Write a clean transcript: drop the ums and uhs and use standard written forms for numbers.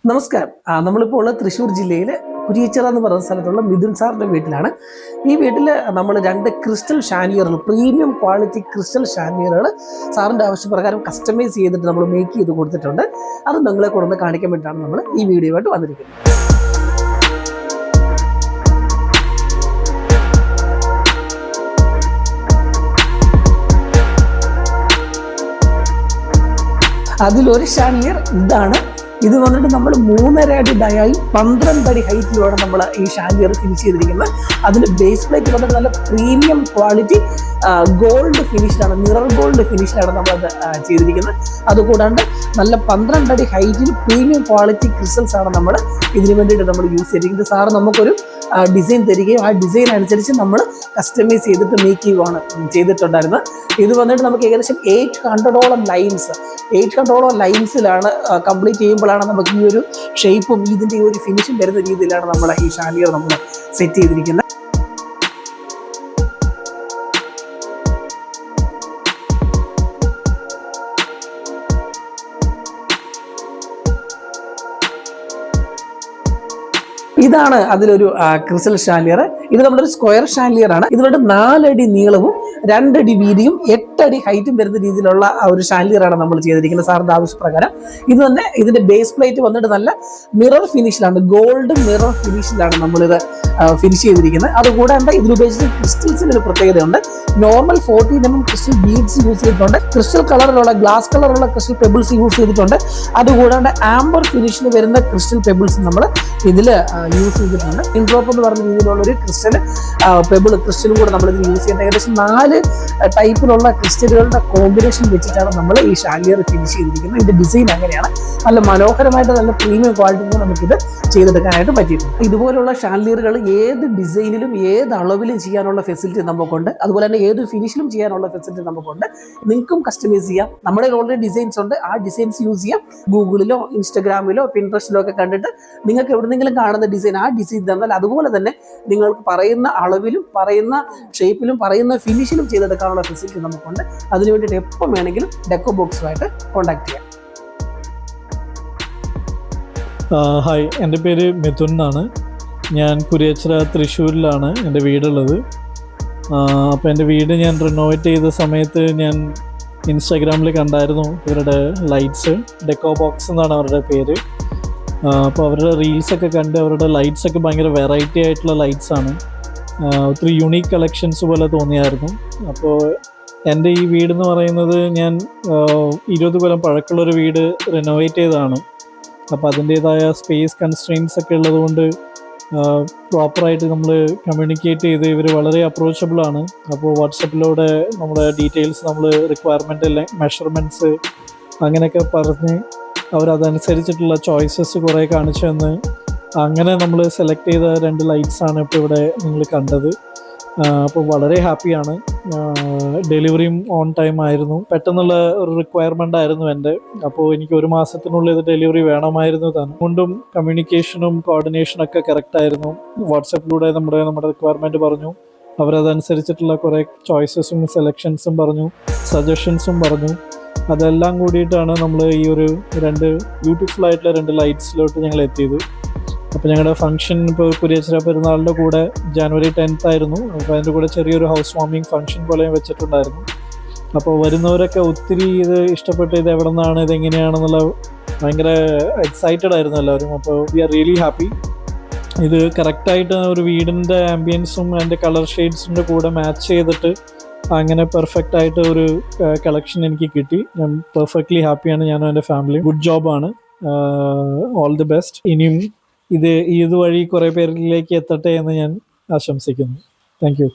നമസ്കാരം. നമ്മളിപ്പോൾ ഉള്ള തൃശ്ശൂർ ജില്ലയിലെ കുരിയച്ചിറ എന്ന് പറയുന്ന സ്ഥലത്തുള്ള മിഥുൻ സാറിൻ്റെ വീട്ടിലാണ്. ഈ വീട്ടിൽ നമ്മൾ 2 ക്രിസ്റ്റൽ ഷാൻഡിയറുകൾ, പ്രീമിയം ക്വാളിറ്റി ക്രിസ്റ്റൽ ഷാൻഡിയറുകൾ സാറിൻ്റെ ആവശ്യപ്രകാരം കസ്റ്റമൈസ് ചെയ്തിട്ട് നമ്മൾ മേക്ക് ചെയ്ത് കൊടുത്തിട്ടുണ്ട്. അത് നിങ്ങളെ കൊണ്ടൊന്ന് കാണിക്കാൻ വേണ്ടിയിട്ടാണ് നമ്മൾ ഈ വീഡിയോ ആയിട്ട് വന്നിരിക്കുന്നത്. അതിലൊരു ഷാൻഡിയർ ഇതാണ്. ഇത് വന്നിട്ട് നമ്മൾ 3.5 അടി ഡയായി 12 അടി ഹൈറ്റിലൂടെ നമ്മൾ ഈ ഷാൻഡിയർ ഫിനിഷ് ചെയ്തിരിക്കുന്നത്. അതിന് ബേസ് പ്ലേറ്റ് വന്നിട്ട് നല്ല പ്രീമിയം ക്വാളിറ്റി ഗോൾഡ് ഫിനിഷിലാണ്, മിറർ ഗോൾഡ് ഫിനിഷിലാണ് നമ്മളത് ചെയ്തിരിക്കുന്നത്. അതുകൂടാണ്ട് നല്ല 12 അടി ഹൈറ്റിൽ പ്രീമിയം ക്വാളിറ്റി ക്രിസ്റ്റൽസ് ആണ് നമ്മൾ ഇതിന് വേണ്ടിയിട്ട് നമ്മൾ യൂസ് ചെയ്തിരിക്കുന്നത്. സാറ് നമുക്കൊരു ഡിസൈൻ തരികയും ആ ഡിസൈൻ അനുസരിച്ച് നമ്മൾ കസ്റ്റമൈസ് ചെയ്തിട്ട് മേക്ക് ചെയ്യുകയാണ് ചെയ്തിട്ടുണ്ടായിരുന്നത്. ഇത് വന്നിട്ട് നമുക്ക് ഏകദേശം 800ഓളം ലൈൻസിലാണ് കംപ്ലീറ്റ് ചെയ്യുമ്പോഴാണ് നമുക്ക് ഈ ഒരു ഷേപ്പും ഇതിൻ്റെ ഈ ഒരു ഫിനിഷും വരുന്ന രീതിയിലാണ് നമ്മൾ ഈ ഷാൻഡിയർ നമ്മൾ സെറ്റ് ചെയ്തിരിക്കുന്നത്. ഇതാണ് അതിലൊരു ക്രിസ്റ്റൽ ഷാൻഡിയർ. ഇത് നമ്മളൊരു സ്ക്വയർ ഷാൻഡിയർ ആണ്. ഇതുകൊണ്ട് 4 അടി നീളവും 2 അടി വീതിയും 8 അടി ഹൈറ്റും വരുന്ന രീതിയിലുള്ള ഒരു ഷാൻഡിയർ ആണ് നമ്മൾ ചെയ്തിരിക്കുന്നത് സാറിന്റെ ആവശ്യപ്രകാരം. ഇത് തന്നെ ഇതിന്റെ ബേസ് പ്ലേറ്റ് വന്നിട്ട് നല്ല മിറർ ഫിനിഷിലാണ്, ഗോൾഡ് മിറർ ഫിനിഷിലാണ് നമ്മളിത് ഫിനിഷ് ചെയ്തിരിക്കുന്നത്. അതുകൂടാണ്ട് ഇതിലുപയോഗിച്ച ക്രിസ്റ്റൽസിന് ഒരു പ്രത്യേകതയുണ്ട്. Normal 14mm crystal beads use ചെയ്തിട്ടുണ്ട്, ക്രിസ്റ്റൽ കളറിലുള്ള ഗ്ലാസ് കളറുള്ള ക്രിസ്റ്റൽ പെബിൾസ് യൂസ് ചെയ്തിട്ടുണ്ട്. അതുകൂടാണ്ട് ആംബർ ഫിനിഷിന് വരുന്ന ക്രിസ്റ്റൽ പെബിൾസ് നമ്മൾ ഇതിൽ യൂസ് ചെയ്തിട്ടുണ്ട്. ഇൻഡ്രോപ്പ് എന്ന് പറഞ്ഞ രീതിയിലുള്ള ഒരു ക്രിസ്റ്റലും കൂടെ നമ്മൾ ഇതിൽ യൂസ് ചെയ്യുന്നത്. ഏകദേശം 4 ടൈപ്പിലുള്ള ക്രിസ്റ്റലുകളുടെ കോമ്പിനേഷൻ വെച്ചിട്ടാണ് നമ്മൾ ഈ ഷാൻഡിയർ ഫിനിഷ് ചെയ്തിരിക്കുന്നത്. ഇതിന്റെ ഡിസൈൻ അങ്ങനെയാണ്. നല്ല മനോഹരമായിട്ട് നല്ല പ്രീമിയം ക്വാളിറ്റിയിൽ നമുക്കിത് ചെയ്തെടുക്കാനായിട്ട് പറ്റിയിട്ടുണ്ട്. ഇതുപോലുള്ള ഷാൻഡിയറുകൾ ഏത് ഡിസൈനിലും ഏത് അളവിലും ചെയ്യാനുള്ള ഫെസിലിറ്റി നമുക്കുണ്ട്. അതുപോലെ തന്നെ ഏത് ഫിനിഷിലും ചെയ്യാനുള്ള ഫെസിലിറ്റി നമുക്കുണ്ട്. നിങ്ങൾക്കും കസ്റ്റമൈസ് ചെയ്യാം. നമ്മുടെ ഓൾറെഡി ഡിസൈൻസ് ഉണ്ട്, ആ ഡിസൈൻസ് യൂസ് ചെയ്യാം. ഗൂഗിളിലോ ഇൻസ്റ്റഗ്രാമിലോ പിൻട്രസ്റ്റിലോ ഒക്കെ കണ്ടിട്ട് നിങ്ങൾക്ക് എവിടെന്നെങ്കിലും കാണുന്ന ഡിസൈൻ ആ ഡിസൈൻ തന്നാൽ അതുപോലെ തന്നെ നിങ്ങൾക്ക് പറയുന്ന അളവിലും പറയുന്ന ഷേപ്പിലും പറയുന്ന ഫിനിഷിലും ചെയ്തെടുക്കാനുള്ള ഫെസിലിറ്റി നമുക്കുണ്ട്. അതിനു വേണ്ടിയിട്ട് എപ്പോൾ വേണമെങ്കിലും ഡെക്കോ ബോക്സുമായിട്ട് കോൺടാക്ട് ചെയ്യാം. ഹായ്, എൻ്റെ പേര് മിഥുൻ എന്നാണ്. ഞാൻ കുരിയച്ചിറ തൃശ്ശൂരിലാണ് എൻ്റെ വീടുള്ളത്. അപ്പോൾ എൻ്റെ വീട് ഞാൻ റിനോവേറ്റ് ചെയ്ത സമയത്ത് ഞാൻ ഇൻസ്റ്റാഗ്രാമിൽ കണ്ടായിരുന്നു ഇവരുടെ ലൈറ്റ്സ്. ഡെക്കോ ബോക്സ് എന്നാണ് അവരുടെ പേര്. അപ്പോൾ അവരുടെ റീൽസൊക്കെ കണ്ട് അവരുടെ ലൈറ്റ്സൊക്കെ ഭയങ്കര വെറൈറ്റി ആയിട്ടുള്ള ലൈറ്റ്സാണ്. ഒത്തിരി യുണീക്ക് കളക്ഷൻസ് പോലെ തോന്നിയായിരുന്നു. അപ്പോൾ എൻ്റെ ഈ വീടെന്ന് പറയുന്നത് ഞാൻ 20 കൊല്ലം പഴക്കമുള്ളൊരു വീട് റിനോവേറ്റ് ചെയ്തതാണ്. അപ്പോൾ അതിൻ്റേതായ സ്പേസ് കൺസ്ട്രെയിൻസ് ഒക്കെ ഉള്ളതുകൊണ്ട് പ്രോപ്പറായിട്ട് നമ്മൾ കമ്മ്യൂണിക്കേറ്റ് ചെയ്ത് ഇവർ വളരെ അപ്രോച്ചബിളാണ്. അപ്പോൾ വാട്സപ്പിലൂടെ നമ്മുടെ ഡീറ്റെയിൽസ്, നമ്മൾ റിക്വയർമെൻറ്റ്, മെഷർമെൻറ്റ്സ് അങ്ങനെയൊക്കെ പറഞ്ഞ് അവരതനുസരിച്ചിട്ടുള്ള ചോയ്സസ് കുറേ കാണിച്ചു തന്ന് അങ്ങനെ നമ്മൾ സെലക്ട് ചെയ്ത 2 ലൈറ്റ്സാണ് ഇപ്പോൾ ഇവിടെ നിങ്ങൾ കണ്ടത്. അപ്പോൾ വളരെ ഹാപ്പിയാണ്. ഡെലിവറിയും ഓൺ ടൈം ആയിരുന്നു. പെട്ടെന്നുള്ള ഒരു റിക്വയർമെൻ്റ് ആയിരുന്നു എൻ്റെ. അപ്പോൾ എനിക്ക് 1 മാസത്തിനുള്ളിൽ ഇത് ഡെലിവറി വേണമായിരുന്നു തന്നെ. കൊണ്ടും കമ്മ്യൂണിക്കേഷനും കോർഡിനേഷനൊക്കെ കറക്റ്റായിരുന്നു. വാട്സപ്പിലൂടെ നമ്മുടെ റിക്വയർമെൻറ്റ് പറഞ്ഞു, അവരതനുസരിച്ചിട്ടുള്ള കുറേ ചോയ്സസും സെലക്ഷൻസും പറഞ്ഞു, സജഷൻസും പറഞ്ഞു. അതെല്ലാം കൂടിയിട്ടാണ് നമ്മൾ ഈ ഒരു 2 ബ്യൂട്ടിഫുൾ ആയിട്ടുള്ള 2 ലൈറ്റ്സിലോട്ട് ഞങ്ങൾ എത്തിയത്. അപ്പോൾ ഞങ്ങളുടെ ഫംഗ്ഷൻ ഇപ്പോൾ കുരിയച്ചിറ പെരുന്നാളിൻ്റെ കൂടെ January 10th ആയിരുന്നു. അപ്പോൾ അതിൻ്റെ കൂടെ ചെറിയൊരു ഹൗസ് വാമിങ് ഫംഗ്ഷൻ പോലെ വെച്ചിട്ടുണ്ടായിരുന്നു. അപ്പോൾ വരുന്നവരൊക്കെ ഒത്തിരി ഇത് ഇഷ്ടപ്പെട്ട് ഇത് എവിടെ നിന്നാണ്, ഇതെങ്ങനെയാണെന്നുള്ള ഭയങ്കര എക്സൈറ്റഡ് ആയിരുന്നു എല്ലാവരും. അപ്പോൾ വി ആർ റിയലി ഹാപ്പി. ഇത് കറക്റ്റായിട്ട് ഒരു വീടിൻ്റെ ആംബിയൻസും അതിൻ്റെ കളർ ഷെയ്ഡ്സിൻ്റെ കൂടെ മാച്ച് ചെയ്തിട്ട് അങ്ങനെ പെർഫെക്റ്റ് ആയിട്ട് ഒരു കളക്ഷൻ എനിക്ക് കിട്ടി. ഞാൻ പെർഫെക്റ്റ്ലി ഹാപ്പിയാണ്, ഞാനും എൻ്റെ ഫാമിലിയും. ഗുഡ് ജോബാണ്. All the best. ഇനിയും ഇത് വഴി കുറേ പേരിലേക്ക് എത്തട്ടെ എന്ന് ഞാൻ ആശംസിക്കുന്നു. Thank U.